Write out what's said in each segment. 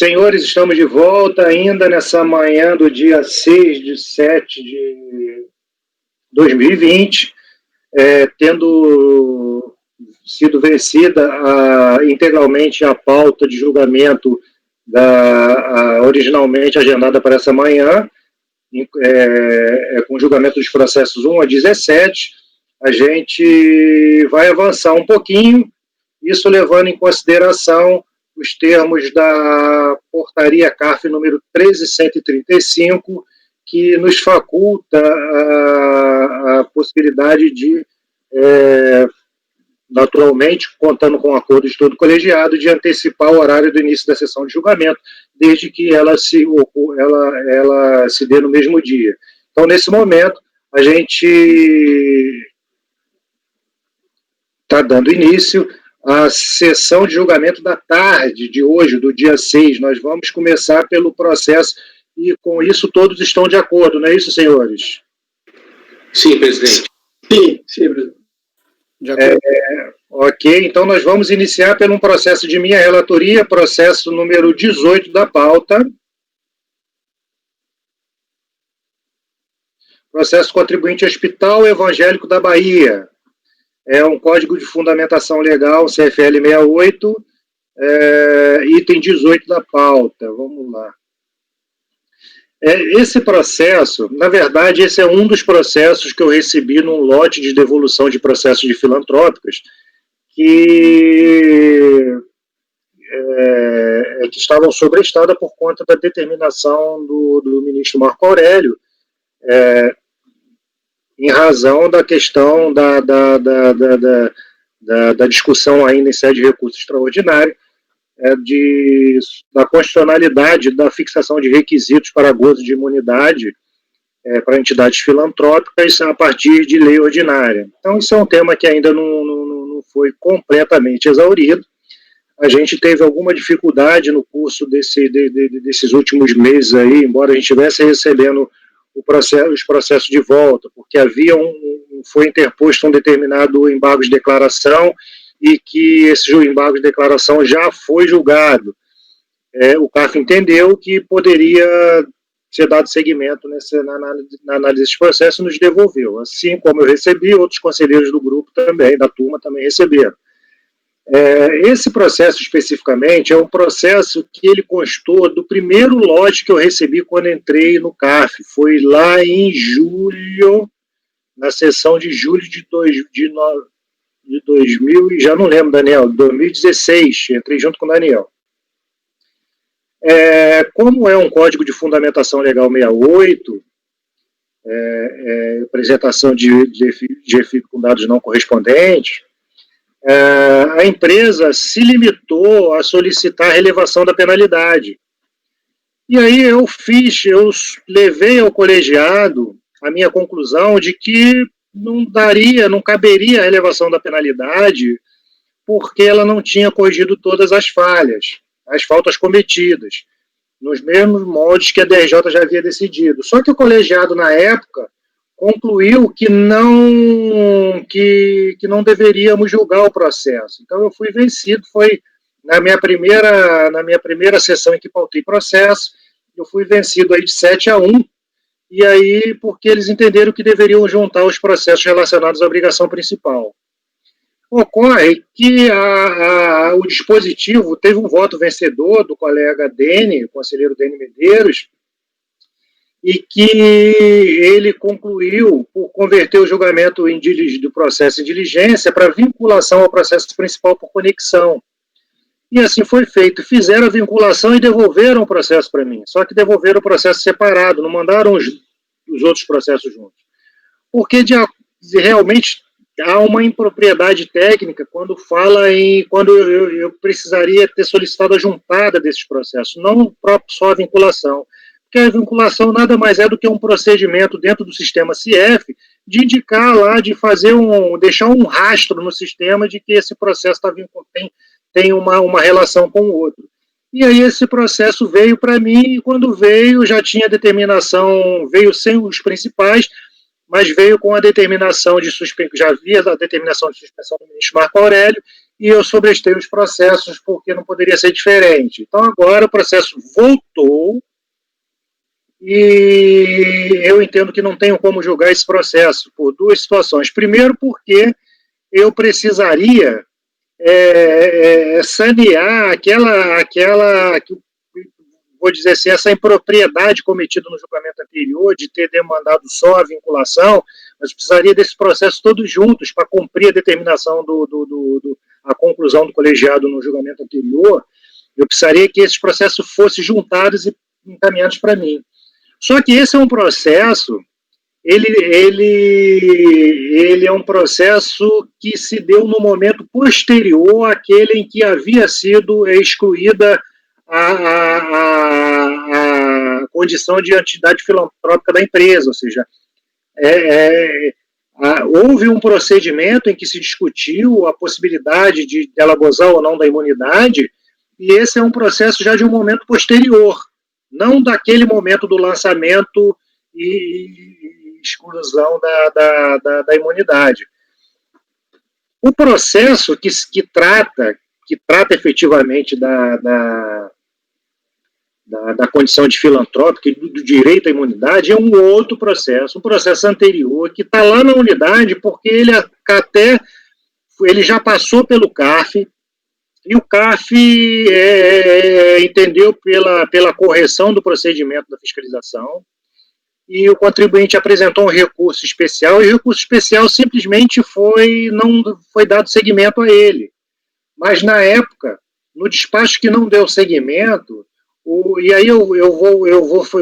Senhores, estamos de volta ainda nessa manhã do dia 6/7/2020, tendo sido vencida integralmente a pauta de julgamento originalmente agendada para essa manhã, com julgamento dos processos 1 a 17, a gente vai avançar um pouquinho, isso levando em consideração os termos da portaria CARF número 13.135, que nos faculta a possibilidade de, naturalmente, contando com o acordo de todo colegiado, de antecipar o horário do início da sessão de julgamento, desde que ela se dê no mesmo dia. Então, nesse momento, a gente está dando início à sessão de julgamento da tarde de hoje, do dia 6. Nós vamos começar pelo processo, e com isso todos estão de acordo, não é isso, senhores? Sim, presidente. Sim, presidente. De acordo. Ok, então nós vamos iniciar pelo processo de minha relatoria, processo número 18 da pauta. Processo contribuinte Hospital Evangélico da Bahia. É um Código de Fundamentação Legal, CFL 68, item 18 da pauta. Vamos lá. Esse processo, na verdade, esse é um dos processos que eu recebi num lote de devolução de processos de filantrópicas que estavam sobrestadas por conta da determinação do ministro Marco Aurélio, em razão da questão da discussão ainda em sede de recurso extraordinário, da constitucionalidade da fixação de requisitos para gozo de imunidade para entidades filantrópicas a partir de lei ordinária. Então, isso é um tema que ainda não foi completamente exaurido. A gente teve alguma dificuldade no curso desses últimos meses aí, embora a gente estivesse recebendo os processos de volta, porque foi interposto um determinado embargo de declaração e que esse embargo de declaração já foi julgado. O CARF entendeu que poderia ser dado seguimento na análise desse processo e nos devolveu. Assim como eu recebi, outros conselheiros do grupo também, da turma, também receberam. Esse processo especificamente é um processo que ele constou do primeiro lote que eu recebi quando entrei no CARF. Foi lá em julho, na sessão de julho de 2000, já não lembro, Daniel, 2016, entrei junto com o Daniel. Como é um Código de Fundamentação Legal 68, apresentação de efeito com dados não correspondentes, a empresa se limitou a solicitar a relevação da penalidade. E aí eu levei ao colegiado a minha conclusão de que não caberia a relevação da penalidade, porque ela não tinha corrigido todas as faltas cometidas, nos mesmos moldes que a DRJ já havia decidido. Só que o colegiado, na época, concluiu que não deveríamos julgar o processo. Então eu fui vencido, foi na minha primeira sessão em que pautei processo, eu fui vencido aí de 7-1, e aí porque eles entenderam que deveriam juntar os processos relacionados à obrigação principal. Ocorre que o dispositivo teve um voto vencedor do colega Dene, o conselheiro Dene Medeiros, e que ele concluiu por converter o julgamento do processo em diligência para vinculação ao processo principal por conexão. E assim foi feito. Fizeram a vinculação e devolveram o processo para mim. Só que devolveram o processo separado, não mandaram os outros processos juntos. Porque realmente há uma impropriedade técnica quando eu precisaria ter solicitado a juntada desses processos, não só a vinculação. Porque a vinculação nada mais é do que um procedimento dentro do sistema CIEF de indicar lá, de deixar um rastro no sistema de que esse processo tem uma relação com o outro. E aí esse processo veio para mim, e quando veio já tinha determinação, veio sem os principais, mas veio com a determinação de suspensão, já havia a determinação de suspensão do ministro Marco Aurélio, e eu sobrestei os processos porque não poderia ser diferente. Então agora o processo voltou e eu entendo que não tenho como julgar esse processo por duas situações. Primeiro, porque eu precisaria sanear vou dizer assim, essa impropriedade cometida no julgamento anterior, de ter demandado só a vinculação, mas precisaria desse processo todos juntos para cumprir a determinação a conclusão do colegiado no julgamento anterior. Eu precisaria que esses processos fossem juntados e encaminhados para mim. Só que esse é um processo, ele é um processo que se deu no momento posterior àquele em que havia sido excluída a condição de entidade filantrópica da empresa, ou seja, houve um procedimento em que se discutiu a possibilidade de ela gozar ou não da imunidade, e esse é um processo já de um momento posterior, não daquele momento do lançamento e exclusão da imunidade. O processo que trata efetivamente da condição de filantrópica e do direito à imunidade é um outro processo, um processo anterior, que está lá na unidade, porque ele já passou pelo CARF, e o CARF entendeu pela correção do procedimento da fiscalização, e o contribuinte apresentou um recurso especial, e o recurso especial simplesmente não foi dado seguimento a ele. Mas, na época, no despacho que não deu seguimento, e aí eu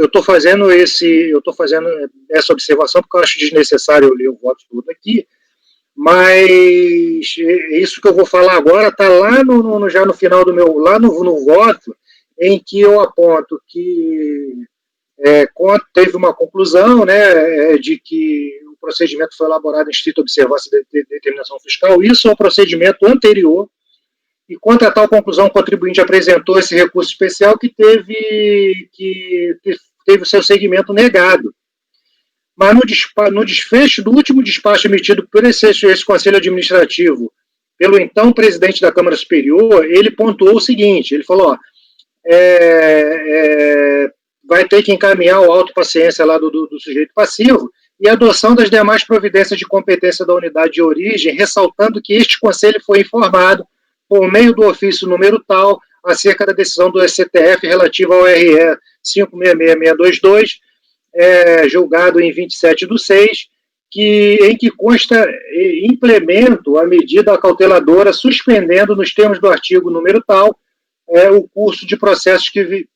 estou fazendo essa observação porque eu acho desnecessário eu ler o voto todo aqui, mas isso que eu vou falar agora está lá já no final do meu, lá no voto, em que eu aponto que teve uma conclusão, né, de que o procedimento foi elaborado em estrita observância de determinação fiscal. Isso é um procedimento anterior, e quanto a tal conclusão, o contribuinte apresentou esse recurso especial que teve o seu segmento negado. Mas no desfecho do último despacho emitido por esse Conselho Administrativo, pelo então presidente da Câmara Superior, ele pontuou o seguinte, ele falou, vai ter que encaminhar o auto paciência lá do sujeito passivo e a adoção das demais providências de competência da unidade de origem, ressaltando que este Conselho foi informado por meio do ofício número tal, acerca da decisão do STF relativa ao RE 566622, julgado em 27/6, em que consta implemento a medida cauteladora, suspendendo, nos termos do artigo número tal, o curso de processos que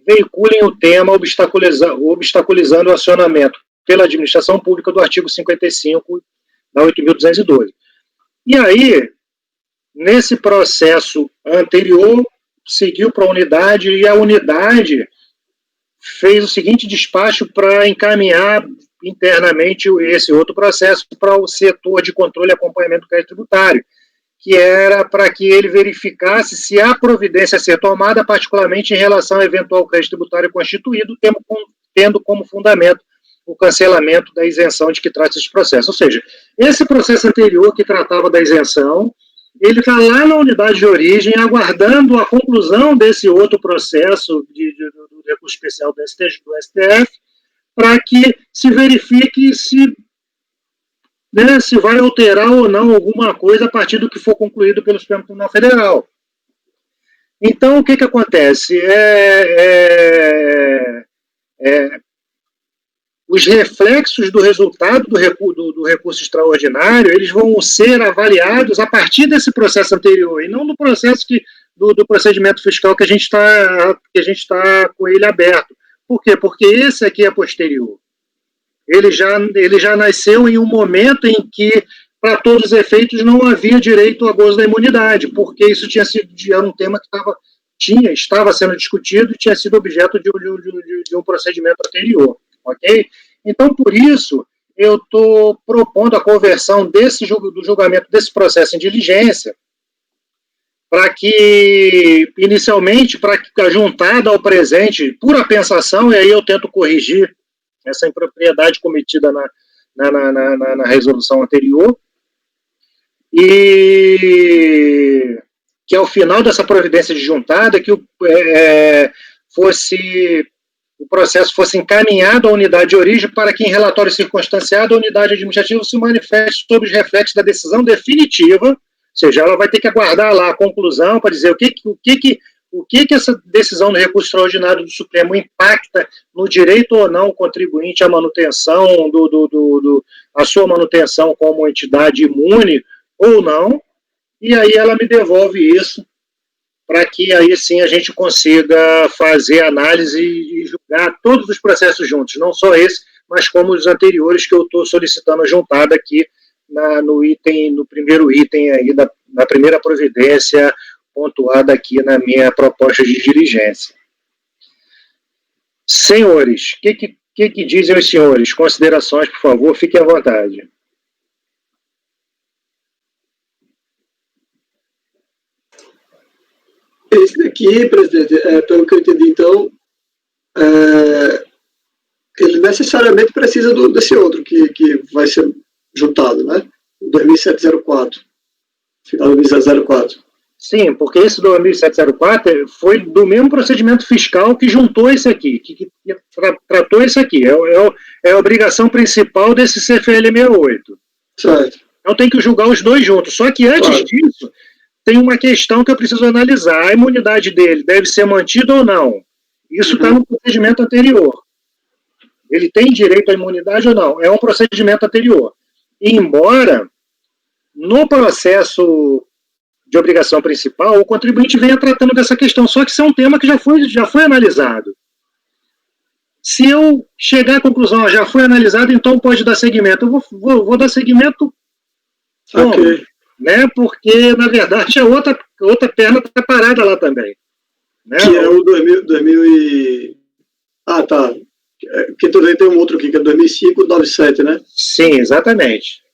veiculem o tema obstaculizando o acionamento pela administração pública do artigo 55 da 8.212. E aí, nesse processo anterior, seguiu para a unidade, e a unidade fez o seguinte despacho para encaminhar internamente esse outro processo para o setor de controle e acompanhamento do crédito tributário, que era para que ele verificasse se há providência a ser tomada, particularmente em relação ao eventual crédito tributário constituído, tendo como fundamento o cancelamento da isenção de que trata esse processo. Ou seja, esse processo anterior que tratava da isenção, ele está lá na unidade de origem, aguardando a conclusão desse outro processo do recurso especial do STF, para que se verifique se vai alterar ou não alguma coisa a partir do que for concluído pelo Supremo Tribunal Federal. Então, o que acontece? Os reflexos do resultado do recurso extraordinário, eles vão ser avaliados a partir desse processo anterior, e não do processo do procedimento fiscal que a gente está com ele aberto. Por quê? Porque esse aqui é posterior. Ele já nasceu em um momento em que, para todos os efeitos, não havia direito a gozo da imunidade, porque isso era um tema que estava sendo discutido e tinha sido objeto de um procedimento anterior. Ok? Então, por isso, eu estou propondo a conversão do julgamento desse processo em diligência, para que, inicialmente, juntada ao presente, por apensação, e aí eu tento corrigir essa impropriedade cometida na resolução anterior, e que ao final dessa providência de juntada, que o processo fosse encaminhado à unidade de origem para que, em relatório circunstanciado, a unidade administrativa se manifeste sobre os reflexos da decisão definitiva, ou seja, ela vai ter que aguardar lá a conclusão para dizer o que essa decisão do recurso extraordinário do Supremo impacta no direito ou não o contribuinte à manutenção, a sua manutenção como entidade imune ou não, e aí ela me devolve isso para que aí sim a gente consiga fazer análise e julgar todos os processos juntos, não só esse, mas como os anteriores que eu estou solicitando a juntada aqui no primeiro item aí na primeira providência pontuada aqui na minha proposta de diligência. Senhores, o que dizem os senhores? Considerações, por favor, fiquem à vontade. Esse daqui, presidente, pelo que eu entendi, então, ele necessariamente precisa desse outro que vai ser juntado, né? 2704, final do 2704. Sim, porque esse 2704 foi do mesmo procedimento fiscal que juntou esse aqui, que tratou esse aqui. É a obrigação principal desse CFL 68. Certo. Então tem que julgar os dois juntos. Só que antes disso, tem uma questão que eu preciso analisar. A imunidade dele deve ser mantida ou não? Isso está no procedimento anterior. Ele tem direito à imunidade ou não? É um procedimento anterior. E embora, no processo de obrigação principal, o contribuinte venha tratando dessa questão, só que isso é um tema que já foi analisado. Se eu chegar à conclusão, já foi analisado, então pode dar seguimento. Eu vou dar seguimento como? Né? Porque, na verdade, a outra perna está parada lá também. Né? Que é o 2000 e... Ah, tá. Porque também tem um outro aqui, que é 2005-97, né? Sim, exatamente.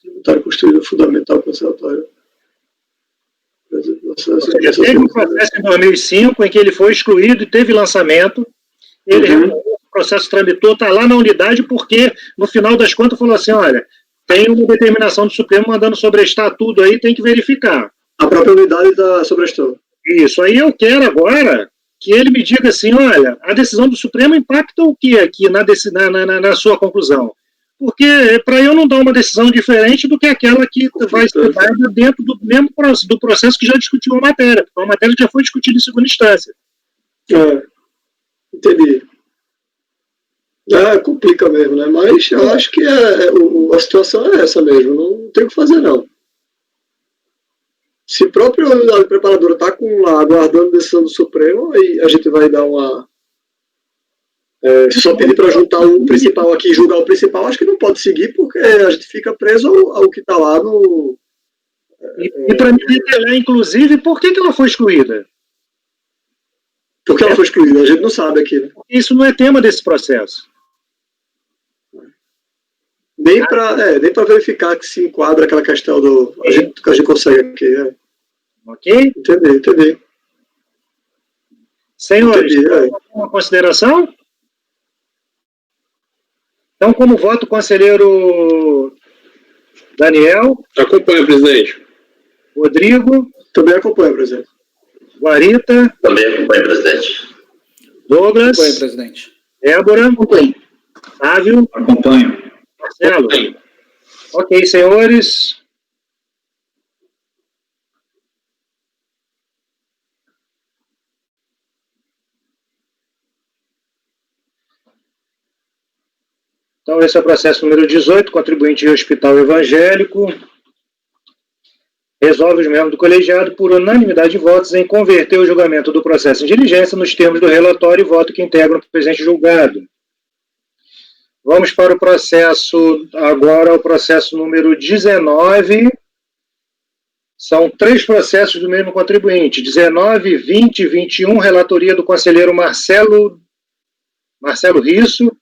Tributário construído fundamental conservatório. Teve um processo em 2005 em que ele foi excluído e teve lançamento. Ele o processo tramitou, está lá na unidade, porque no final das contas falou assim: olha, tem uma determinação do Supremo mandando sobrestar tudo aí, tem que verificar. A própria unidade da sobrestou. Isso. Aí eu quero agora que ele me diga assim: olha, a decisão do Supremo impacta o que aqui na sua conclusão? Porque para eu não dar uma decisão diferente do que aquela que vai ser dada dentro do mesmo do processo que já discutiu a matéria, porque a matéria já foi discutida em segunda instância. Entendi. Complica mesmo, né? Mas eu acho que a situação é essa mesmo, não tem o que fazer, não. Se a própria unidade preparadora está lá aguardando a decisão do Supremo, aí a gente vai dar uma... só pedir para juntar o principal aqui e julgar o principal, acho que não pode seguir, porque a gente fica preso ao que está lá no... E para me detalhar, inclusive, por que ela foi excluída? Por que ela foi excluída? A gente não sabe aqui, né? Isso não é tema desse processo. Nem para verificar que se enquadra aquela questão que a gente consegue aqui. Ok? Entendi. Senhores, alguma consideração? Então, como voto, o conselheiro Daniel. Acompanho, presidente. Rodrigo. Também acompanho, presidente. Guarita. Também acompanho, presidente. Douglas. Acompanho, presidente. Débora. Acompanho. Sávio. Acompanho. Marcelo. Ok, senhores. Então, esse é o processo número 18, contribuinte de hospital evangélico. Resolve os membros do colegiado, por unanimidade de votos, em converter o julgamento do processo em diligência nos termos do relatório e voto que integram o presente julgado. Vamos para o processo, agora o processo número 19. São 3 processos do mesmo contribuinte, 19, 20 e 21, relatoria do conselheiro Marcelo Risso.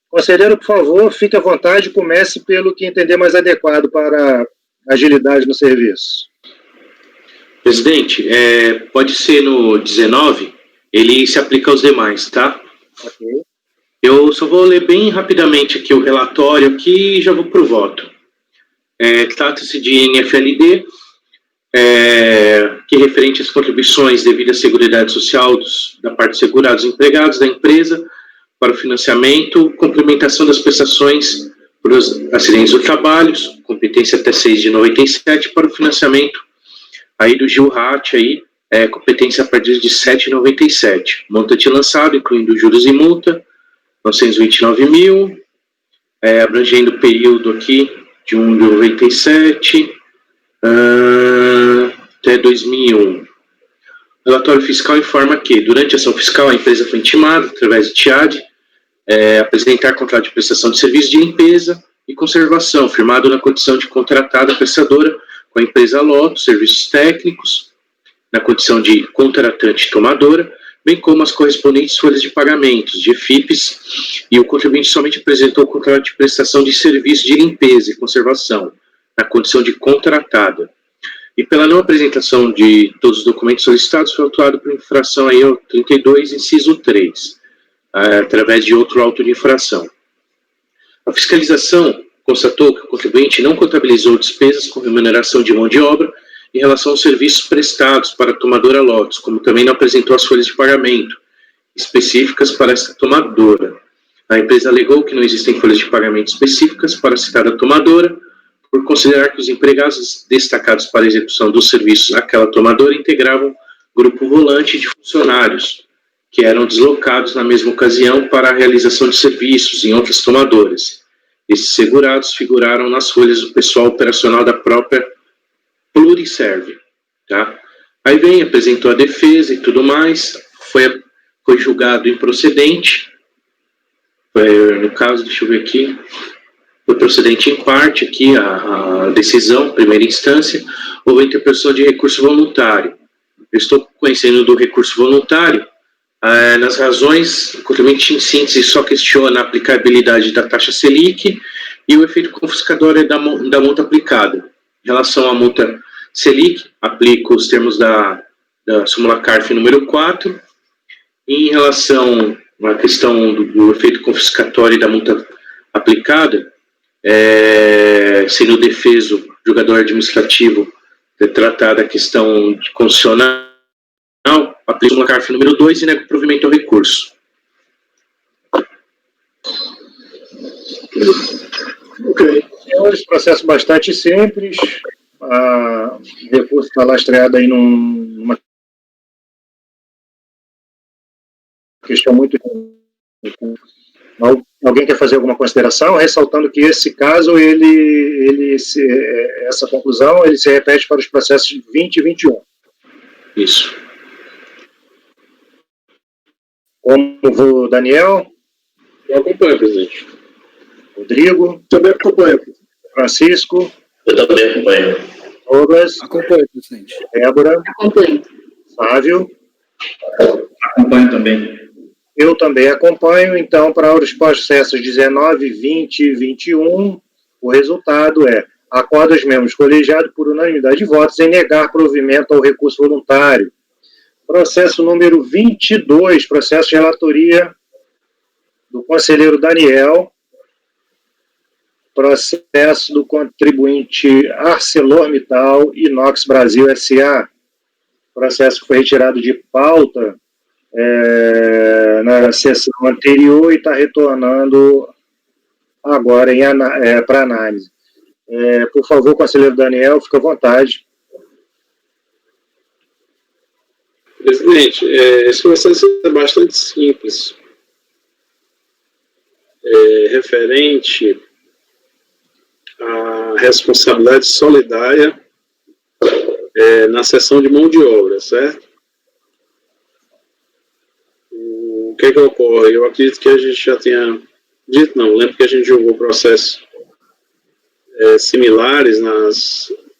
Conselheiro, por favor, fique à vontade, comece pelo que entender mais adequado para agilidade no serviço. Presidente, pode ser no 19, ele se aplica aos demais, tá? Ok. Eu só vou ler bem rapidamente aqui o relatório aqui e já vou para o voto. Trata-se de NFLD, que é referente às contribuições devidas à Seguridade Social da parte dos segurados e empregados da empresa para o financiamento, complementação das prestações por acidentes do trabalho, competência até 6 de 97, para o financiamento aí do Gilhat, aí, competência a partir de 7,97. Montante lançado, incluindo juros e multa, 929 mil, abrangendo o período aqui de 1 de 97 até 2001. O relatório fiscal informa que, durante a ação fiscal, a empresa foi intimada, através de TIAD, apresentar contrato de prestação de serviço de limpeza e conservação, firmado na condição de contratada prestadora com a empresa Loto, serviços técnicos, na condição de contratante tomadora, bem como as correspondentes folhas de pagamentos, de FIPs, e o contribuinte somente apresentou o contrato de prestação de serviço de limpeza e conservação, na condição de contratada. E pela não apresentação de todos os documentos solicitados, foi autuado por infração aí ao 32, inciso 3, através de outro auto de infração. A fiscalização constatou que o contribuinte não contabilizou despesas com remuneração de mão de obra em relação aos serviços prestados para a tomadora Lotus, como também não apresentou as folhas de pagamento específicas para essa tomadora. A empresa alegou que não existem folhas de pagamento específicas para a citada tomadora, por considerar que os empregados destacados para a execução dos serviços naquela tomadora integravam grupo volante de funcionários, que eram deslocados na mesma ocasião para a realização de serviços em outras tomadoras. Esses segurados figuraram nas folhas do pessoal operacional da própria Pluriserve. Tá? Aí vem, apresentou a defesa e tudo mais, foi julgado improcedente, no caso, deixa eu ver aqui, foi procedente em parte aqui a decisão, primeira instância, houve interposição de recurso voluntário. Eu estou conhecendo do recurso voluntário, nas razões, o contribuinte em síntese só questiona a aplicabilidade da taxa Selic e o efeito confiscatório da multa aplicada. Em relação à multa Selic, aplica os termos da súmula CARF número 4. Em relação à questão do efeito confiscatório da multa aplicada, sendo defeso julgador administrativo tratada a questão constitucional, aplica a súmula CARF número 2 e nega o provimento ao recurso. Ok. É um processo bastante simples. O recurso está lastreado aí numa questão muito... Alguém quer fazer alguma consideração? Ressaltando que esse caso, essa conclusão, ele se repete para os processos 20 e 21. Isso. Como o Daniel? Eu acompanho, presidente. Rodrigo? Também acompanho. Francisco? Eu também acompanho. Douglas? Acompanho, presidente. Débora? Acompanho. Flávio? Acompanho também. Eu também acompanho. Então, para os processos 19, 20 e 21, o resultado é: acorda os membros colegiados por unanimidade de votos em negar provimento ao recurso voluntário. Processo número 22, processo de relatoria do conselheiro Daniel, processo do contribuinte ArcelorMittal Inox Brasil S.A. O processo foi retirado de pauta na sessão anterior e está retornando agora para análise. Por favor, conselheiro Daniel, fique à vontade. Presidente, esse processo é bastante simples. Referente à responsabilidade solidária na cessão de mão de obra, certo? O que ocorre? Eu acredito que a gente já tinha dito, não, lembro que a gente julgou processos similares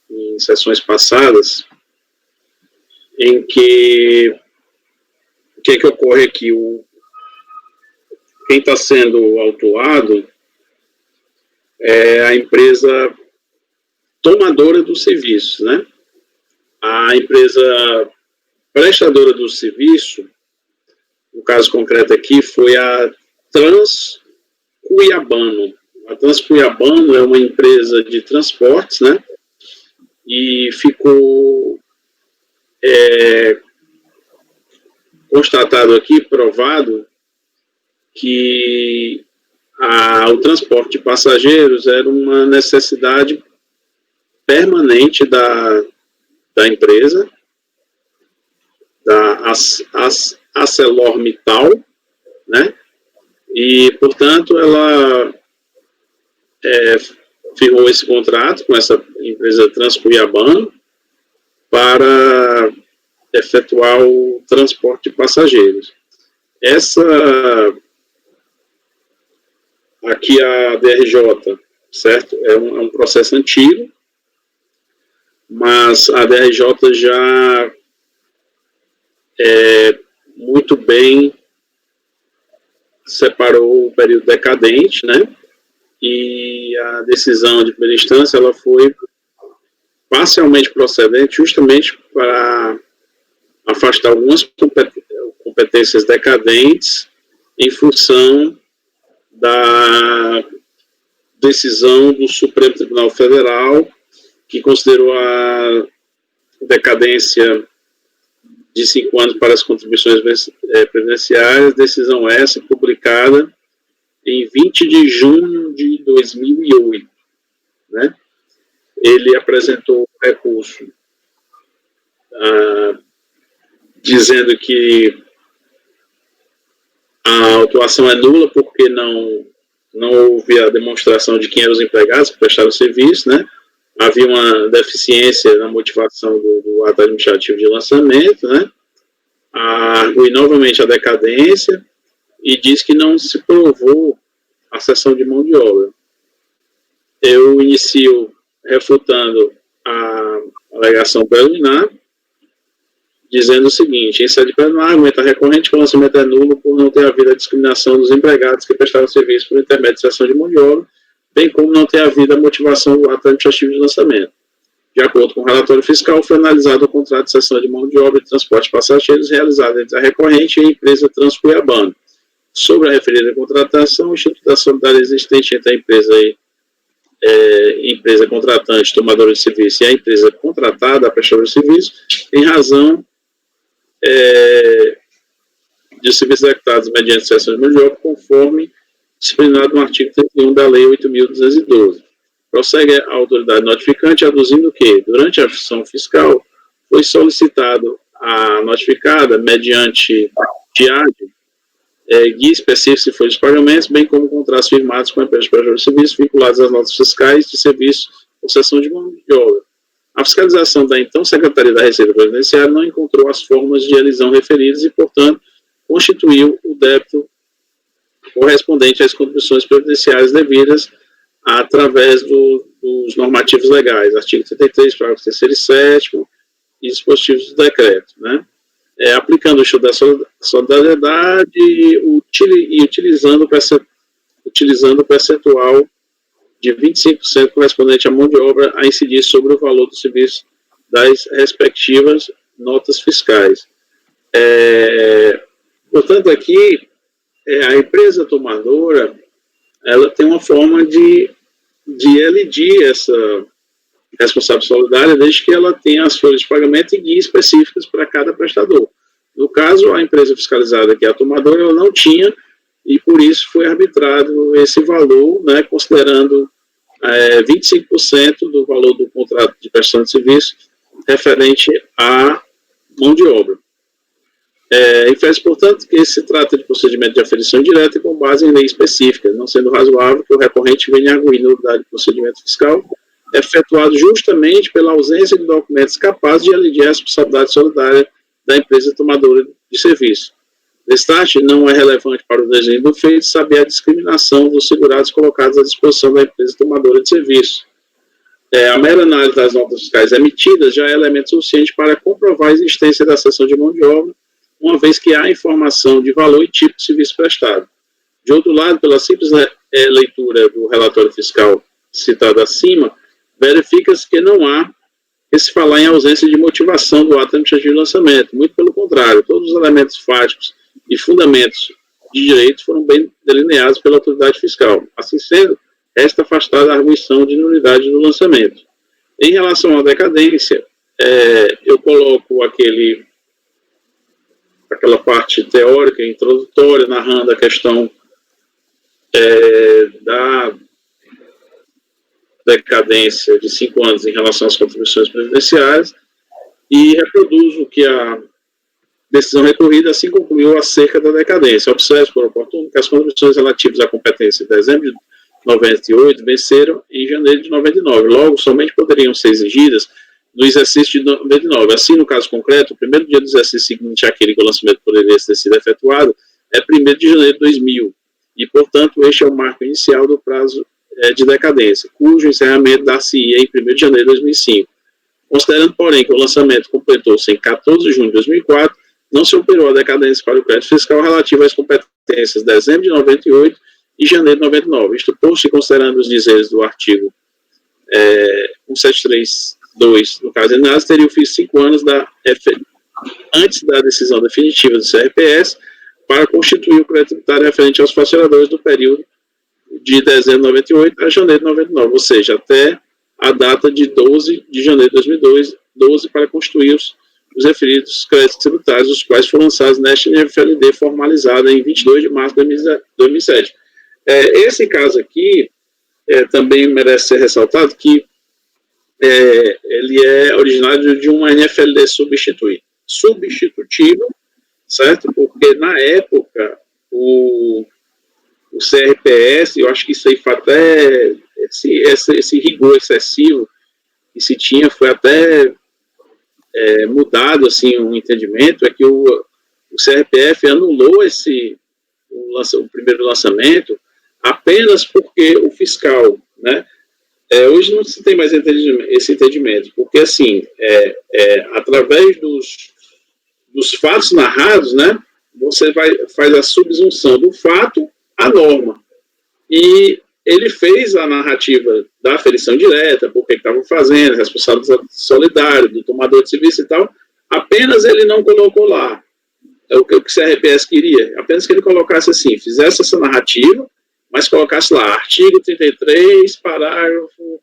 em sessões passadas, em que o que ocorre aqui? Quem está sendo autuado é a empresa tomadora do serviço, né? A empresa prestadora do serviço, no caso concreto aqui, foi a Transcuiabano. A Transcuiabano é uma empresa de transportes, né? E ficou constatado aqui, provado, que o transporte de passageiros era uma necessidade permanente da empresa, da ArcelorMittal, né? E, portanto, ela firmou esse contrato com essa empresa Transcuiabano para efetuar o transporte de passageiros. Aqui a DRJ, certo? É um processo antigo, mas a DRJ já muito bem separou o período decadente, né? E a decisão de primeira instância ela foi parcialmente procedente justamente para afastar algumas competências decadentes em função da decisão do Supremo Tribunal Federal, que considerou a decadência de 5 anos para as contribuições previdenciárias, decisão essa publicada em 20 de junho de 2008, né? Ele apresentou um recurso dizendo que a autuação é nula porque não houve a demonstração de quem eram os empregados que prestaram o serviço, né? Havia uma deficiência na motivação do ato administrativo de lançamento, né? Argui novamente a decadência e diz que não se provou a cessão de mão de obra. Eu inicio refutando a alegação preliminar, dizendo o seguinte: em sede preliminar, argumenta recorrente que o lançamento é nulo por não ter havido a discriminação dos empregados que prestaram serviço por intermédio de cessão de mão de obra, bem como não ter havido a motivação do ato administrativo de lançamento. De acordo com o relatório fiscal, foi analisado o contrato de cessão de mão de obra e de transporte de passageiros realizado entre a recorrente e a empresa Transcuiabano. Sobre a referida contratação, o Instituto da Solidariedade existente entre a empresa contratante, tomadora de serviço, e a empresa contratada, a prestadora de serviço, em razão de serviços executados mediante cessão de mão de obra, conforme disciplinado no artigo 31 da Lei 8.212. Prossegue a autoridade notificante, aduzindo que, durante a ação fiscal, foi solicitado a notificada, mediante TIAD, guia específico se for de pagamentos, bem como contratos firmados com a empresa de prestador de serviço vinculados às notas fiscais de serviço ou cessão de mão de obra. A fiscalização da então Secretaria da Receita Previdenciária não encontrou as formas de elisão referidas e, portanto, constituiu o débito correspondente às contribuições previdenciárias devidas através dos normativos legais, artigo 33, parágrafo 3º e 7º, e dispositivos do decreto, né? Aplicando o Instituto da Solidariedade e utilizando o percentual de 25% correspondente à mão de obra a incidir sobre o valor do serviço das respectivas notas fiscais. Portanto, aqui, a empresa tomadora, ela tem uma forma de elidir essa responsabilidade solidária, desde que ela tenha as folhas de pagamento e guias específicas para cada prestador. No caso, a empresa fiscalizada, que é a tomadora, ela não tinha, e por isso foi arbitrado esse valor, né, considerando 25% do valor do contrato de prestação de serviço referente à mão de obra. Infere-se, portanto, que se trata de procedimento de aferição direta com base em lei específica, não sendo razoável que o recorrente venha arguir nulidade de procedimento fiscal efetuado justamente pela ausência de documentos capazes de elidir a responsabilidade solidária da empresa tomadora de serviço. Destaque, não é relevante para o desenho do feito saber a discriminação dos segurados colocados à disposição da empresa tomadora de serviço. A mera análise das notas fiscais emitidas já é elemento suficiente para comprovar a existência da cessão de mão de obra, uma vez que há informação de valor e tipo de serviço prestado. De outro lado, pela simples leitura do relatório fiscal citado acima, verifica-se que não há que se falar em ausência de motivação do ato administrativo de lançamento. Muito pelo contrário, todos os elementos fáticos e fundamentos de direitos foram bem delineados pela autoridade fiscal. Assim sendo, resta afastada a arguição de nulidade do lançamento. Em relação à decadência, eu coloco aquela parte teórica, introdutória, narrando a questão da decadência de 5 anos em relação às contribuições previdenciárias, e reproduzo que a decisão recorrida assim concluiu acerca da decadência. Observe por oportuno que as contribuições relativas à competência de dezembro de 98 venceram em janeiro de 99. Logo, somente poderiam ser exigidas no exercício de 99. Assim, no caso concreto, o primeiro dia do exercício seguinte àquele que o lançamento poderia ter sido efetuado é 1º de janeiro de 2000. E, portanto, este é o marco inicial do prazo de decadência, cujo encerramento dar-se-ia em 1º de janeiro de 2005. Considerando, porém, que o lançamento completou-se em 14 de junho de 2004, não se operou a decadência para o crédito fiscal relativo às competências de dezembro de 98 e janeiro de 99. Isto posto e considerando os dizeres do artigo 1732, no caso de análise, teria o fim de 5 anos antes da decisão definitiva do CRPS para constituir o crédito tributário referente aos fracionadores do período de dezembro de 98 a janeiro de 99, ou seja, até a data de 12 de janeiro de 2012 para constituir os referidos créditos tributários, os quais foram lançados nesta NFLD formalizada em 22 de março de 2007. Esse caso aqui também merece ser ressaltado que ele é originário de uma NFLD substitutivo, certo? Porque na época o CRPS, eu acho que isso aí foi até esse rigor excessivo que se tinha, foi até mudado assim um entendimento, é que o CRPF anulou o primeiro lançamento apenas porque o fiscal, né? Hoje não se tem mais esse entendimento, porque assim, através dos fatos narrados, né, você faz a subsunção do fato à norma. E ele fez a narrativa da aferição direta, porque estavam fazendo, responsabilidade solidária, do tomador de serviço e tal, apenas ele não colocou lá o que o CRPS queria, apenas que ele colocasse assim, fizesse essa narrativa, mas colocasse lá, artigo 33, parágrafo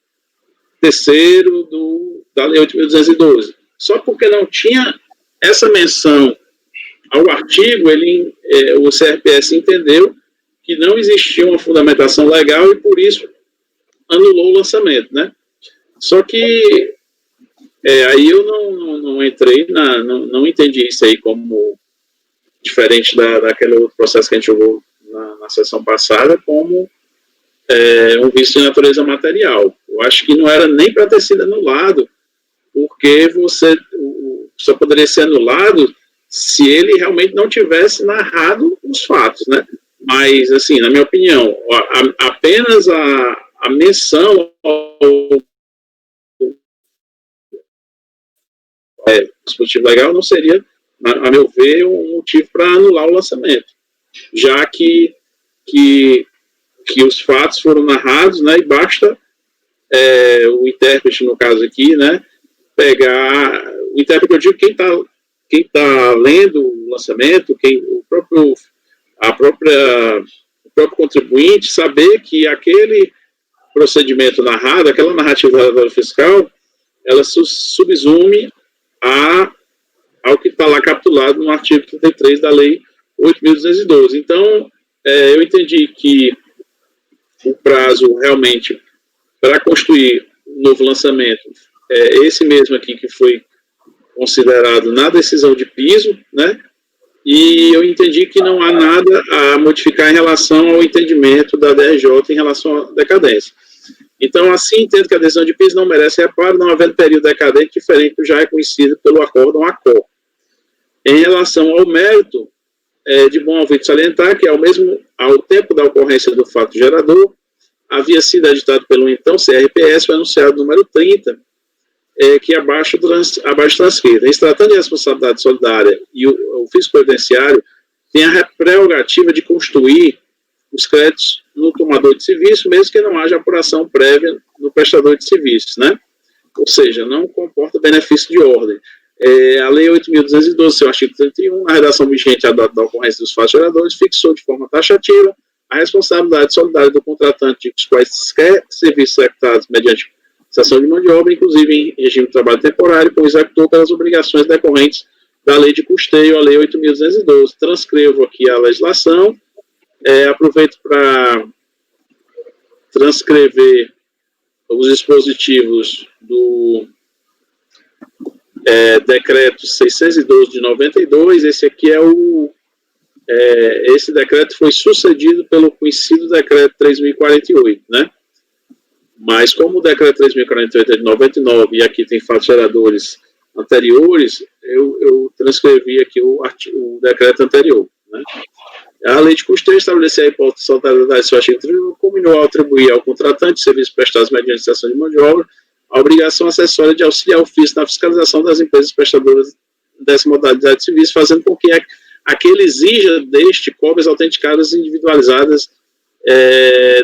3º da Lei 8.212. Só porque não tinha essa menção ao artigo, o CRPS entendeu que não existia uma fundamentação legal e, por isso, anulou o lançamento, né? Só que aí eu não entrei, não entendi isso aí como diferente daquele outro processo que a gente jogou na sessão passada, como um vício de natureza material. Eu acho que não era nem para ter sido anulado, porque só poderia ser anulado se ele realmente não tivesse narrado os fatos, né? Mas, assim, na minha opinião, apenas a menção ao dispositivo legal não seria, a meu ver, um motivo para anular o lançamento, já que os fatos foram narrados, né, e basta o intérprete, no caso aqui, né, pegar o intérprete, eu digo quem tá lendo o lançamento, o próprio contribuinte, saber que aquele procedimento narrado, aquela narrativa fiscal, ela subsume ao que está lá capitulado no artigo 33 da Lei 8.212. Então, eu entendi que o prazo realmente para construir um novo lançamento esse mesmo aqui que foi considerado na decisão de piso, né? E eu entendi que não há nada a modificar em relação ao entendimento da DRJ em relação à decadência. Então, assim, entendo que a decisão de piso não merece reparo, não havendo período decadente diferente do já reconhecido pelo acórdão ACOR. Em relação ao mérito, de bom ouvido salientar que, ao tempo da ocorrência do fato gerador, havia sido editado pelo então CRPS o enunciado número 30, que abaixo transcrito. Em se tratando de responsabilidade solidária e o fisco previdenciário tem a prerrogativa de constituir os créditos no tomador de serviço, mesmo que não haja apuração prévia no prestador de serviços, né? Ou seja, não comporta benefício de ordem. A Lei 8.212, seu artigo 31, na redação vigente da ocorrência dos fatos geradores, fixou de forma taxativa a responsabilidade solidária do contratante de quaisquer serviços executados mediante cessão de mão de obra, inclusive em regime de trabalho temporário, com o executor pelas obrigações decorrentes da Lei de Custeio, a Lei 8.212. Transcrevo aqui a legislação, aproveito para transcrever os dispositivos do decreto 612 de 92, esse aqui esse decreto foi sucedido pelo conhecido decreto 3.048, né? Mas como o decreto 3.048 é de 99 e aqui tem fatos geradores anteriores, eu transcrevi aqui o decreto anterior, né? A Lei de Custeio estabelecia a hipótese de solidariedade do seu artigo 31, combinou a atribuir ao contratante de serviços prestados mediante cessão de mão de obra a obrigação acessória de auxiliar o fisco na fiscalização das empresas prestadoras dessa modalidade de serviço, fazendo com que aquele exija deste cópias autenticadas e individualizadas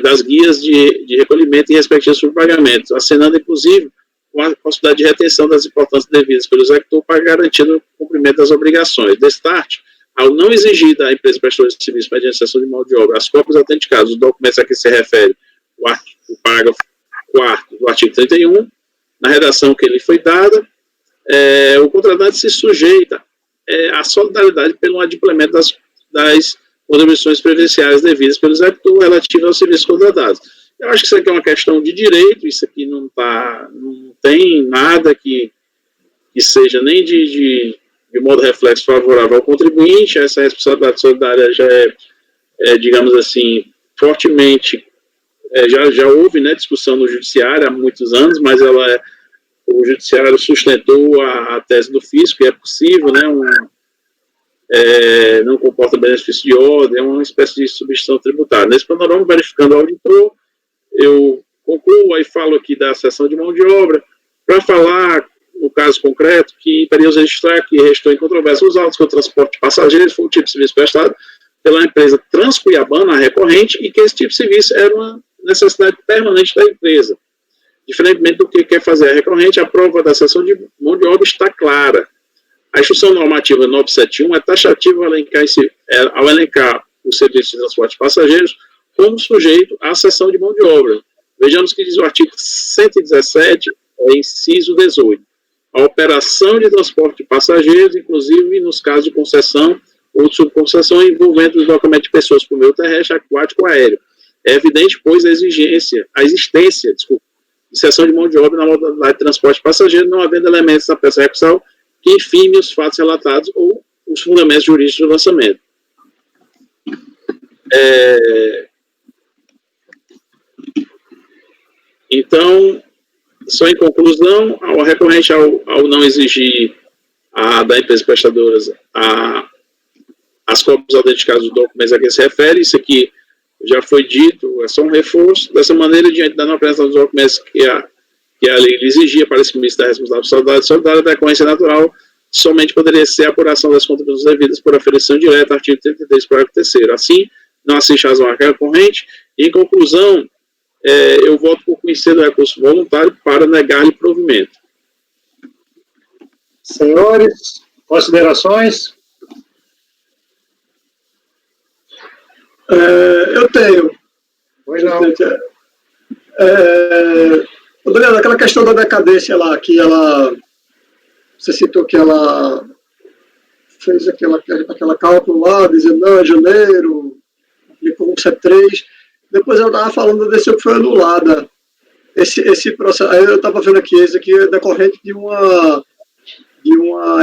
das guias de recolhimento e respectivos pagamentos, assinando, inclusive, com a possibilidade de retenção das importâncias devidas pelo executor para garantir o cumprimento das obrigações. Destarte, ao não exigir da empresa prestadora de serviço mediante cessão de mão de obra as cópias autenticadas dos documentos a que se refere o parágrafo 4º do artigo 31, na redação que lhe foi dada, o contratante se sujeita à solidariedade pelo adimplemento das contribuições previdenciárias devidas pelo executor relativo aos serviços contratados. Eu acho que isso aqui é uma questão de direito, isso aqui não tem nada que seja nem de modo reflexo favorável ao contribuinte. Essa responsabilidade solidária já digamos assim, fortemente, já houve, né, discussão no judiciário há muitos anos, mas o judiciário sustentou a tese do fisco, que é possível, né, não comporta benefício de ordem, é uma espécie de substituição tributária. Nesse panorama, verificando o auditor, eu concluo, aí falo aqui da cessão de mão de obra, para falar, no caso concreto, que imperios registrar que restou em controvérsia os autos com o transporte de passageiros, foi o tipo de serviço prestado pela empresa Transcuiabana, a recorrente, e que esse tipo de serviço era uma necessidade permanente da empresa. Diferentemente do que quer fazer a recorrente, a prova da cessão de mão de obra está clara. A instrução normativa 971 é taxativa ao elencar o serviço de transporte de passageiros como sujeito à cessão de mão de obra. Vejamos o que diz o artigo 117, inciso 18. A operação de transporte de passageiros, inclusive nos casos de concessão ou de subconcessão envolvendo o deslocamento de pessoas por meio terrestre, aquático ou aéreo. É evidente, pois, a existência de cessão de mão de obra na modalidade de transporte de passageiro, não havendo elementos da peça recursal que infirme os fatos relatados ou os fundamentos jurídicos do lançamento. Então, só em conclusão, ao recorrente ao não exigir da empresa prestadora as cópias autenticadas dos documentos a que se refere, isso aqui já foi dito, é só um reforço. Dessa maneira, diante da não apresentação dos documentos que a lei exigia para esse comício da responsabilidade solidária da decorrência natural, somente poderia ser a apuração das contribuições devidas por aferição direta, artigo 33, parágrafo 3º. Assim, não assiste razão à recorrente. E, em conclusão, eu voto por conhecer do recurso voluntário para negar-lhe provimento. Senhores, considerações? Eu tenho. Pois não. Adriano, aquela questão da decadência lá, que você citou que ela fez aquela cálculo lá, dizendo, não, em janeiro, aplicou um 73, depois ela estava falando da decisão que foi anulada. Esse processo, aí eu estava vendo aqui, esse aqui é decorrente de uma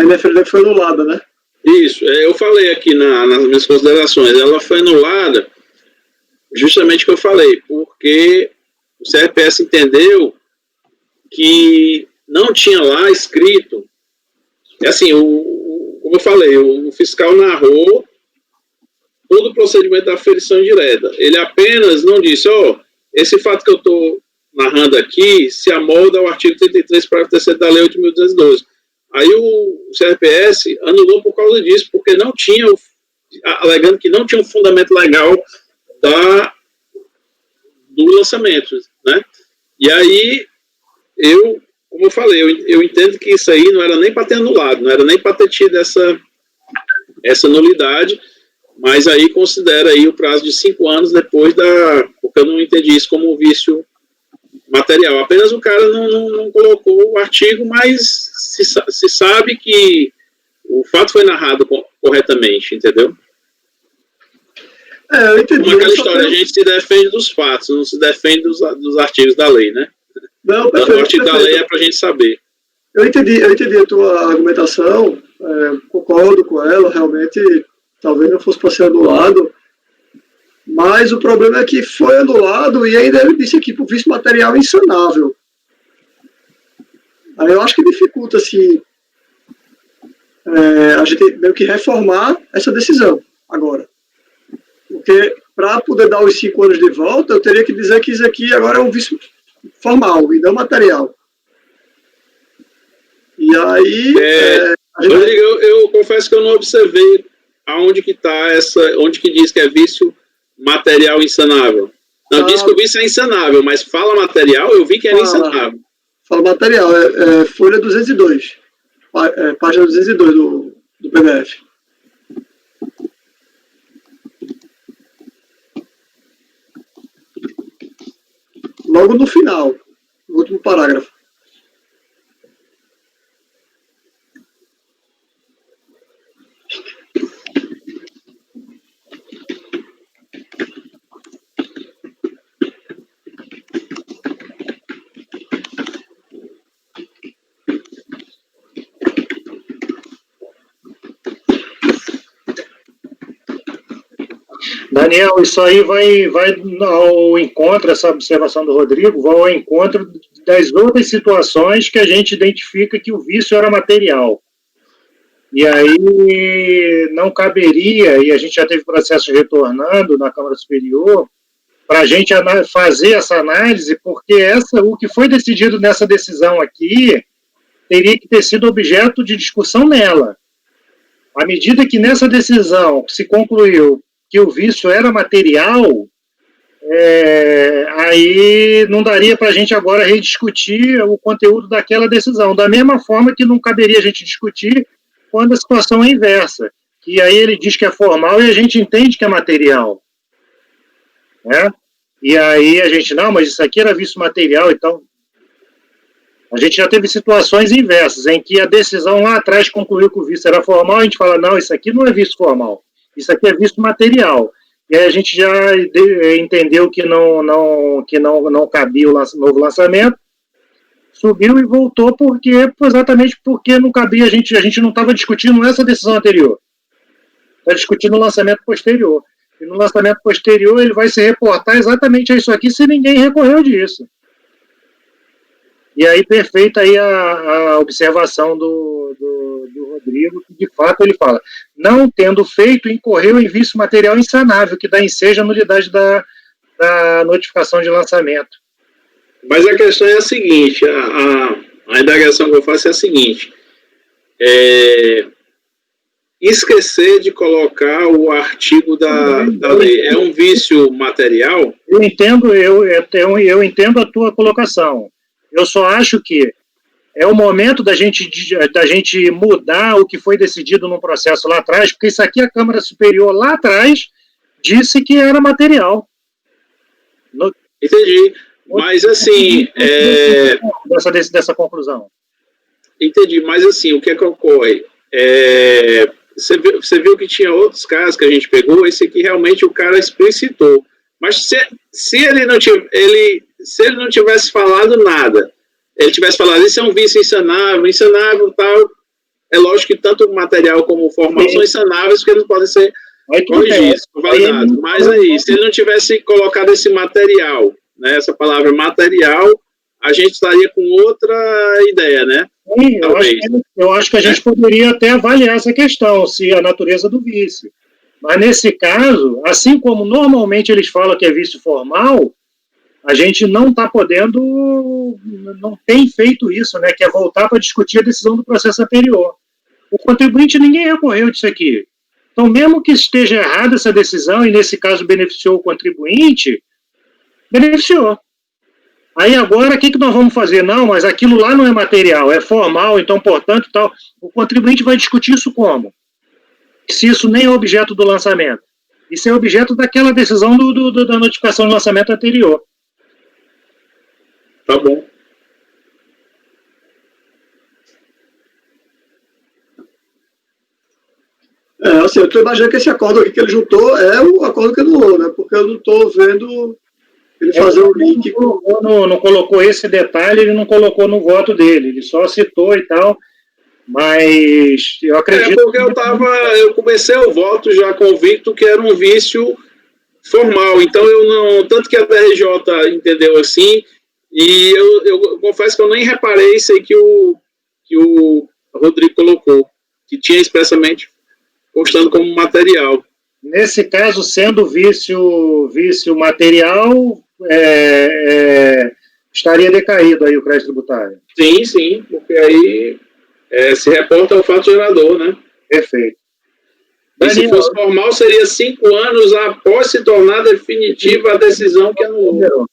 NFLD que foi anulada, né? Isso, eu falei aqui nas minhas considerações, ela foi anulada justamente o que eu falei, porque o CRPS entendeu que não tinha lá escrito, assim, como eu falei, o fiscal narrou todo o procedimento da aferição indireta. Ele apenas não disse, esse fato que eu estou narrando aqui se amolda ao artigo 33, parágrafo 3º da Lei 8.212. Aí o CRPS anulou por causa disso, porque não tinha, alegando que não tinha um fundamento legal do lançamento, né? E aí eu como eu falei, eu entendo que isso aí não era nem para ter anulado, não era nem para ter tido essa nulidade, mas aí considera aí o prazo de 5 anos depois porque eu não entendi isso como um vício material. Apenas o cara não colocou o artigo, mas se sabe que o fato foi narrado corretamente, entendeu? Eu entendi. Como aquela história, a gente se defende dos fatos, não se defende dos artigos da lei, né? Não, o artigo da lei é para a gente saber. Eu entendi a tua argumentação, concordo com ela, realmente talvez não fosse para ser anulado, mas o problema é que foi anulado e ainda ele disse aqui por vício material insanável. Aí eu acho que dificulta assim, a gente meio que reformar essa decisão agora. Porque para poder dar os 5 anos de volta, eu teria que dizer que isso aqui agora é um vício formal e não material. E aí... Rodrigo, eu confesso que eu não observei aonde que está onde que diz que é vício material insanável. Não, diz que o vício é insanável, mas fala material, eu vi que era insanável. Fala material, folha 202, página 202 do PDF. Logo no final, no último parágrafo. Daniel, isso aí vai ao encontro, essa observação do Rodrigo, vai ao encontro das outras situações que a gente identifica que o vício era material. E aí não caberia, e a gente já teve processos retornando na Câmara Superior, para a gente fazer essa análise, porque o que foi decidido nessa decisão aqui teria que ter sido objeto de discussão nela. À medida que nessa decisão se concluiu que o vício era material, aí não daria para a gente agora rediscutir o conteúdo daquela decisão. Da mesma forma que não caberia a gente discutir quando a situação é inversa. Que aí ele diz que é formal e a gente entende que é material. Né? E aí a gente, não, mas isso aqui era vício material, então... A gente já teve situações inversas, em que a decisão lá atrás concluiu que o vício era formal, a gente fala, não, isso aqui não é vício formal. Isso aqui é vício material. E aí a gente já entendeu que não cabia o novo lançamento, subiu e voltou exatamente porque não cabia, a gente não estava discutindo essa decisão anterior. Está discutindo o lançamento posterior. E no lançamento posterior ele vai se reportar exatamente a isso aqui se ninguém recorreu disso. E aí, perfeita aí a observação do Rodrigo, que de fato ele fala, não tendo feito, incorreu em vício material insanável, que dá ensejo a nulidade da notificação de lançamento. Mas a questão é a seguinte, a indagação que eu faço é a seguinte, esquecer de colocar o artigo da lei é um vício material? Eu entendo a tua colocação. Eu só acho que é o momento da gente mudar o que foi decidido no processo lá atrás, porque isso aqui a Câmara Superior lá atrás disse que era material. Entendi. Mas assim... Dessa conclusão. Entendi, mas assim, o que é que ocorre? Você viu que tinha outros casos que a gente pegou, esse aqui realmente o cara explicitou. Mas se ele não tivesse falado nada, ele tivesse falado, isso é um vício insanável, tal, é lógico que tanto o material como o formal são insanáveis, porque eles podem ser corrigidos, validados. Mas aí, se ele não tivesse colocado esse material, né, essa palavra material, a gente estaria com outra ideia, né? Sim, eu acho que a gente poderia até avaliar essa questão, se a natureza do vício. Mas nesse caso, assim como normalmente eles falam que é vício formal, a gente não está podendo, não tem feito isso, né, que é voltar para discutir a decisão do processo anterior. O contribuinte, ninguém recorreu disso aqui. Então, mesmo que esteja errada essa decisão, e nesse caso beneficiou o contribuinte, beneficiou. Aí agora, o que nós vamos fazer? Não, mas aquilo lá não é material, é formal, então, portanto, tal. O contribuinte vai discutir isso como? Se isso nem é objeto do lançamento. Isso é objeto daquela decisão da notificação de lançamento anterior. Tá bom. Assim, eu estou imaginando que esse acordo aqui que ele juntou é o acordo que anulou, né? Porque eu não estou vendo ele fazer o link. Não colocou esse detalhe, ele não colocou no voto dele, ele só citou e tal, mas eu acredito... porque eu comecei o voto já convicto que era um vício formal, então eu não... Tanto que a DRJ entendeu assim, e eu confesso que eu nem reparei isso aí que o Rodrigo colocou, que tinha expressamente constando como material. Nesse caso, sendo vício material, estaria decaído aí o crédito tributário. Sim, porque aí se reporta ao fato gerador, né? Perfeito. E se fosse formal, seria 5 anos após se tornar definitiva a decisão que anulou.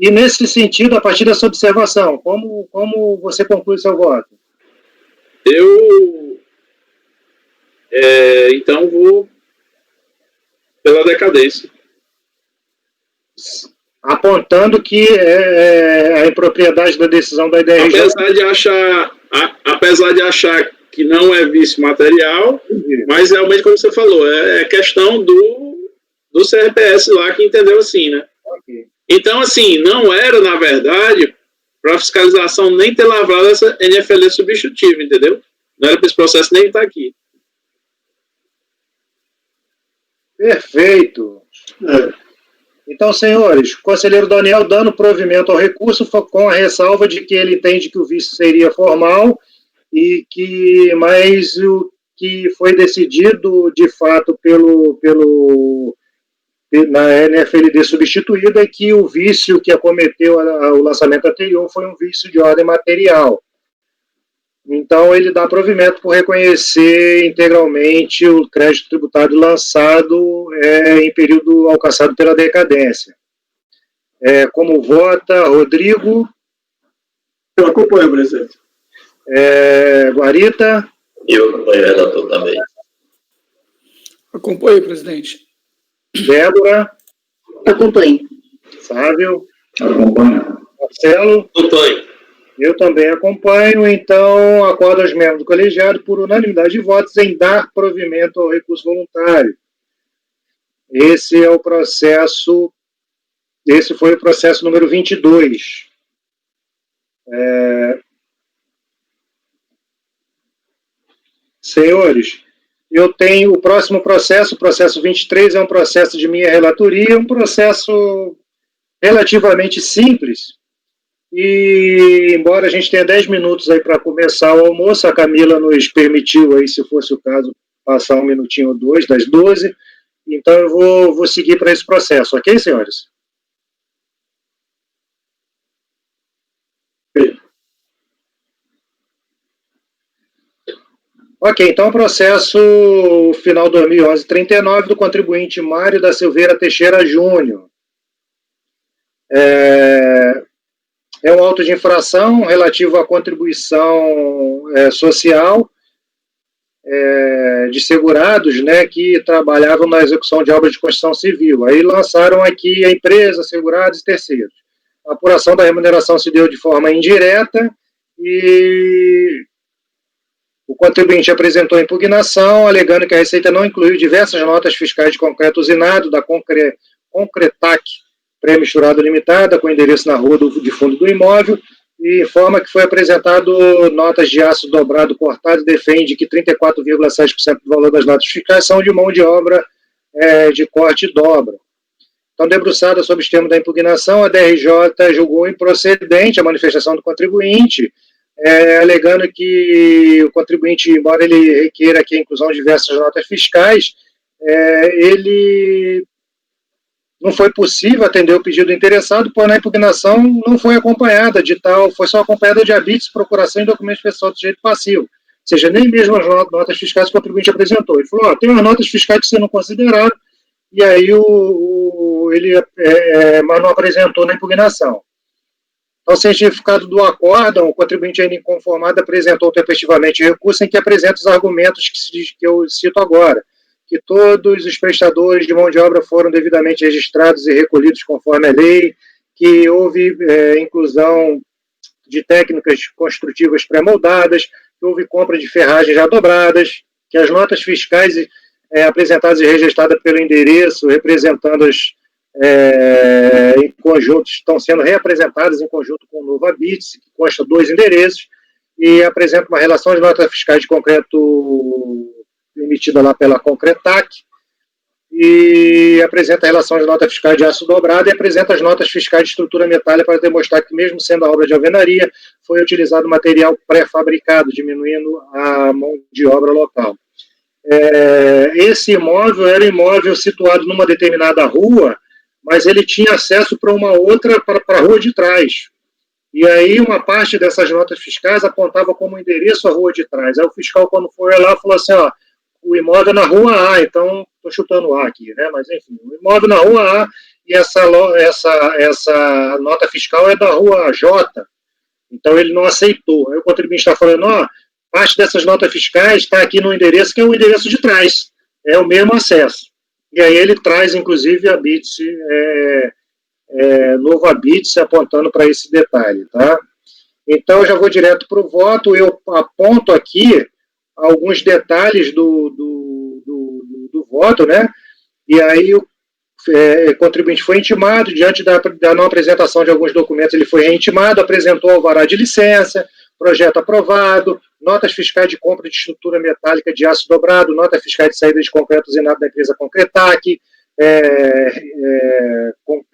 E nesse sentido, a partir dessa observação, como você conclui seu voto? Então vou pela decadência. Apontando que a impropriedade da decisão da DRJ... Apesar de achar que não é vício material, mas realmente, como você falou, é questão do CRPS lá que entendeu assim, né? Okay. Então, assim, não era, na verdade, para a fiscalização nem ter lavrado essa NFL substitutiva, entendeu? Não era para esse processo nem estar aqui. Perfeito. Então, senhores, o conselheiro Daniel dando provimento ao recurso com a ressalva de que ele entende que o vício seria formal mas o que foi decidido de fato na NFLD substituída é que o vício que acometeu o lançamento anterior foi um vício de ordem material. Então, ele dá provimento por reconhecer integralmente o crédito tributário lançado em período alcançado pela decadência. Como vota, Rodrigo? Eu acompanho, presidente. Guarita? Eu acompanho o relator também. Acompanho, presidente. Débora? Acompanho. Sávio? Acompanho. Marcelo? Acompanho. Eu também acompanho, então acordo aos membros do colegiado por unanimidade de votos em dar provimento ao recurso voluntário. Esse foi o processo número 22. Senhores, eu tenho o próximo processo, o processo 23, é um processo de minha relatoria, um processo relativamente simples, e embora a gente tenha 10 minutos aí para começar o almoço, a Camila nos permitiu aí, se fosse o caso, passar 1 minutinho ou 2, das 12, então eu vou seguir para esse processo, ok, senhores? Ok, então o processo final 2011-39 do contribuinte Mário da Silveira Teixeira Júnior. É um auto de infração relativo à contribuição social de segurados, né, que trabalhavam na execução de obras de construção civil. Aí lançaram aqui a empresa, segurados e terceiros. A apuração da remuneração se deu de forma indireta e o contribuinte apresentou impugnação, alegando que a Receita não incluiu diversas notas fiscais de concreto usinado da Concretac Pré-Misturado Limitada, com endereço na rua de fundo do imóvel, e informa que foi apresentado notas de aço dobrado cortado e defende que 34,7% do valor das notas fiscais são de mão de obra de corte e dobra. Então, debruçada sobre o termo da impugnação, a DRJ julgou improcedente a manifestação do contribuinte, alegando que o contribuinte, embora ele requeira aqui a inclusão de diversas notas fiscais, ele não foi possível atender o pedido do interessado, pois a impugnação não foi acompanhada de tal, foi só acompanhada de habeas, procuração e documentos pessoal do sujeito passivo. Ou seja, nem mesmo as notas fiscais que o contribuinte apresentou. Ele falou, tem umas notas fiscais que você não consideraram, e aí ele mas não apresentou na impugnação. Ao certificado do acórdão, o contribuinte ainda inconformado apresentou tempestivamente o recurso em que apresenta os argumentos que eu cito agora, que todos os prestadores de mão de obra foram devidamente registrados e recolhidos conforme a lei, que houve inclusão de técnicas construtivas pré-moldadas, que houve compra de ferragens já dobradas, que as notas fiscais apresentadas e registradas pelo endereço, representando em conjunto, estão sendo reapresentadas em conjunto com o novo ABITS, que consta 2 endereços, e apresenta uma relação de notas fiscais de concreto emitida lá pela Concretac, e apresenta a relação de nota fiscal de aço dobrado e apresenta as notas fiscais de estrutura metálica para demonstrar que, mesmo sendo a obra de alvenaria, foi utilizado material pré-fabricado, diminuindo a mão de obra local. Esse imóvel era imóvel situado numa determinada rua, mas ele tinha acesso para uma outra, para a rua de trás. E aí uma parte dessas notas fiscais apontava como endereço a rua de trás. Aí o fiscal, quando foi lá, falou assim, ó, o imóvel é na rua A, então, estou chutando A aqui, né? Mas enfim, o imóvel na rua A e essa nota fiscal é da rua J, então ele não aceitou. Aí o contribuinte está falando, ó, parte dessas notas fiscais está aqui no endereço, que é o endereço de trás, é o mesmo acesso. E aí ele traz, inclusive, a BITS, novo ABITS, apontando para esse detalhe, tá? Então, eu já vou direto para o voto, eu aponto aqui alguns detalhes do voto, né? E aí o contribuinte foi intimado, diante da não apresentação de alguns documentos, ele foi reintimado, apresentou alvará de licença, projeto aprovado, notas fiscais de compra de estrutura metálica de aço dobrado, nota fiscal de saída de concreto usinado da empresa Concretac,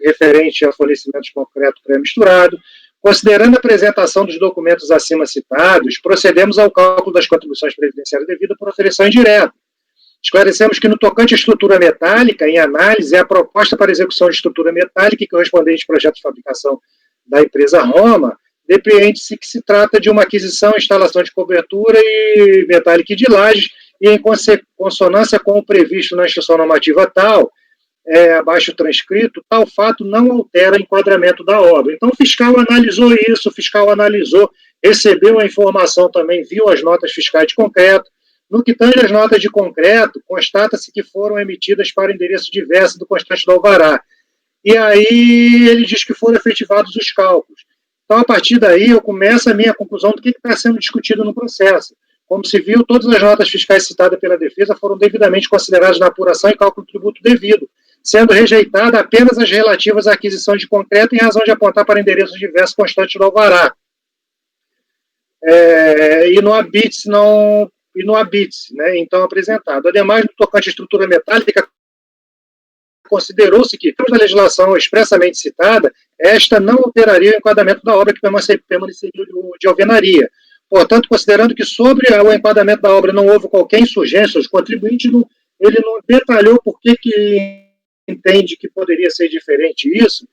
referente a fornecimento de concreto pré-misturado. Considerando a apresentação dos documentos acima citados, procedemos ao cálculo das contribuições previdenciárias devidas por oferição indireta. Esclarecemos que, no tocante à estrutura metálica, em análise, a proposta para execução de estrutura metálica correspondente ao projeto de fabricação da empresa Roma, depreende-se que se trata de uma aquisição e instalação de cobertura e metálica e de lajes, e em consonância com o previsto na instrução normativa tal, abaixo transcrito, tal fato não altera o enquadramento da obra. Então, o fiscal analisou isso, o fiscal analisou, recebeu a informação também, viu as notas fiscais de concreto. No que tange as notas de concreto, constata-se que foram emitidas para endereço diverso do constante do alvará. E aí ele diz que foram efetivados os cálculos. Então, a partir daí, eu começo a minha conclusão do que está sendo discutido no processo. Como se viu, todas as notas fiscais citadas pela defesa foram devidamente consideradas na apuração e cálculo do tributo devido, sendo rejeitada apenas as relativas à aquisição de concreto em razão de apontar para endereços diversos constantes do alvará. E no ABITS né, então apresentado. Ademais, no tocante à estrutura metálica, considerou-se que, na legislação expressamente citada, esta não alteraria o enquadramento da obra que permaneceria de alvenaria. Portanto, considerando que sobre o enquadramento da obra não houve qualquer insurgência, os contribuintes ele não detalhou por que entende que poderia ser diferente isso,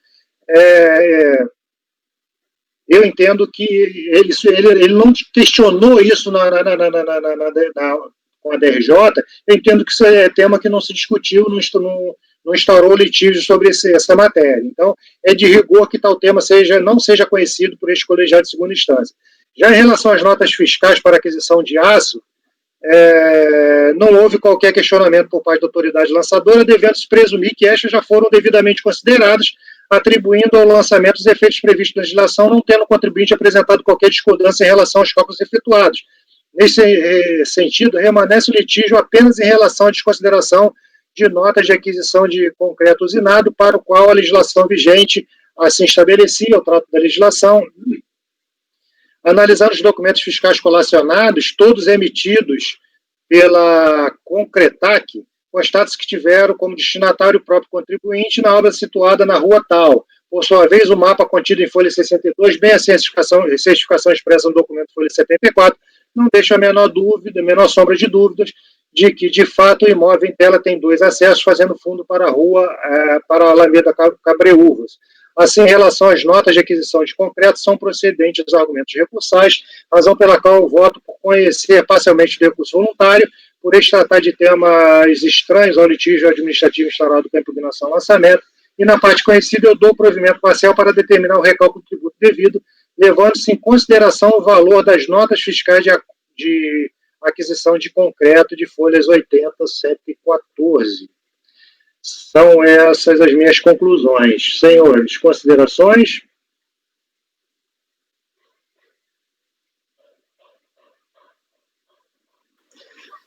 eu entendo que ele não questionou isso com a DRJ, eu entendo que isso é tema que não se discutiu, não instaurou litígio sobre essa matéria. Então, é de rigor que tal tema não seja conhecido por este colegiado de segunda instância. Já em relação às notas fiscais para aquisição de aço, não houve qualquer questionamento por parte da autoridade lançadora, devendo-se presumir que estas já foram devidamente consideradas, atribuindo ao lançamento os efeitos previstos na legislação, não tendo o contribuinte apresentado qualquer discordância em relação aos cálculos efetuados. Nesse sentido, permanece o litígio apenas em relação à desconsideração de notas de aquisição de concreto usinado, para o qual a legislação vigente assim estabelecia, o trato da legislação. Analisando os documentos fiscais colacionados, todos emitidos pela Concretac, constata-se que tiveram como destinatário o próprio contribuinte na obra situada na rua tal. Por sua vez, o mapa contido em folha 62, bem a certificação expressa no documento folha 74, não deixa a menor sombra de dúvidas de que, de fato, o imóvel em tela tem 2 acessos, fazendo fundo para a rua, para a Alameda Cabreúvas. Assim, em relação às notas de aquisição de concreto, são procedentes os argumentos recursais, razão pela qual eu voto por conhecer parcialmente o recurso voluntário, por este tratar de temas estranhos ao litígio administrativo instaurado com a impugnação ao lançamento, e na parte conhecida eu dou provimento parcial para determinar o recálculo do tributo devido, levando-se em consideração o valor das notas fiscais de aquisição de concreto de folhas 80, 114. São essas as minhas conclusões. Senhores, considerações?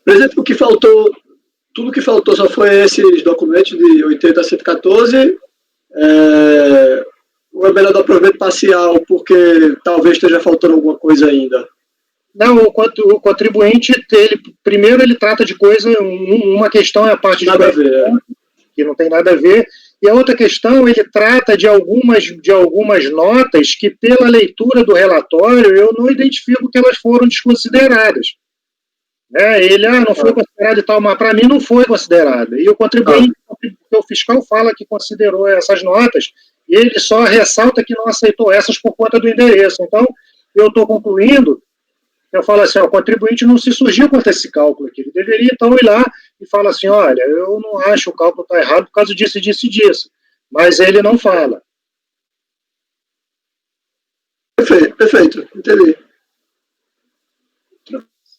Presidente, tudo que faltou só foi esses documentos de 80 a 114. Ou é melhor dar provimento parcial, porque talvez esteja faltando alguma coisa ainda? Não, o contribuinte, primeiro ele trata de coisa, uma questão é a parte nada a ver, que não tem nada a ver, e a outra questão ele trata de algumas notas que, pela leitura do relatório, eu não identifico que elas foram desconsideradas. Ele não foi considerado e tal, mas para mim não foi considerado. E o contribuinte, o fiscal fala que considerou essas notas, e ele só ressalta que não aceitou essas por conta do endereço. Então, eu estou concluindo, eu falo assim, o contribuinte não se surgiu contra esse cálculo aqui. Ele deveria, então, ir lá e falar assim, olha, eu não acho o cálculo está errado por causa disso, disso e disso. Mas ele não fala. Perfeito, entendi.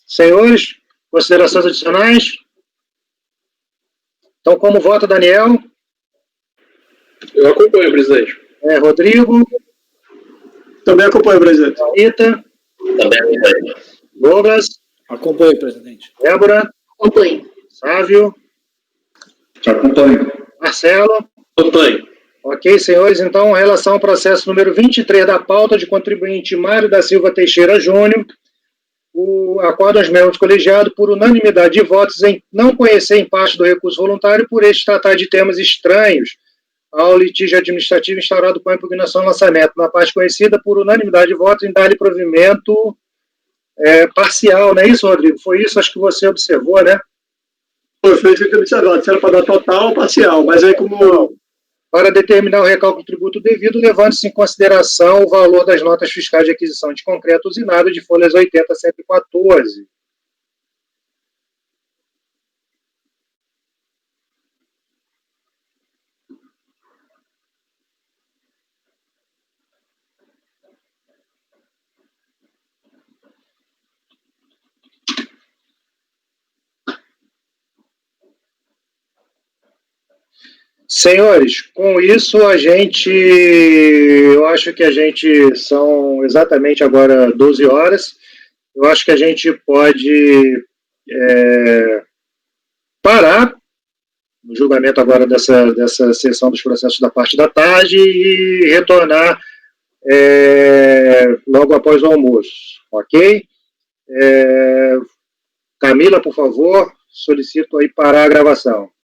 Senhores, considerações adicionais? Então, como vota Daniel? Eu acompanho, presidente. Rodrigo? Também acompanho, presidente. Rita? Também acompanho. Douglas? Acompanho, presidente. Débora? Acompanho. Sávio? Acompanho. Marcelo? Acompanho. Ok, senhores, então, em relação ao processo número 23 da pauta de contribuinte Mário da Silva Teixeira Júnior, o acordo aos membros colegiado por unanimidade de votos em não conhecer em parte do recurso voluntário por este tratar de temas estranhos ao litígio administrativo instaurado com a impugnação e lançamento, na parte conhecida por unanimidade de votos em dar-lhe provimento parcial, não é isso, Rodrigo? Foi isso, acho que você observou, né? Foi isso que eu observado, se era para dar total ou parcial, mas aí como... Para determinar o recálculo do tributo devido, levando-se em consideração o valor das notas fiscais de aquisição de concreto usinado de folhas 80 a 114. Senhores, com isso eu acho que são exatamente agora 12 horas, eu acho que a gente pode parar no julgamento agora dessa sessão dos processos da parte da tarde e retornar logo após o almoço, ok? Camila, por favor, solicito aí parar a gravação.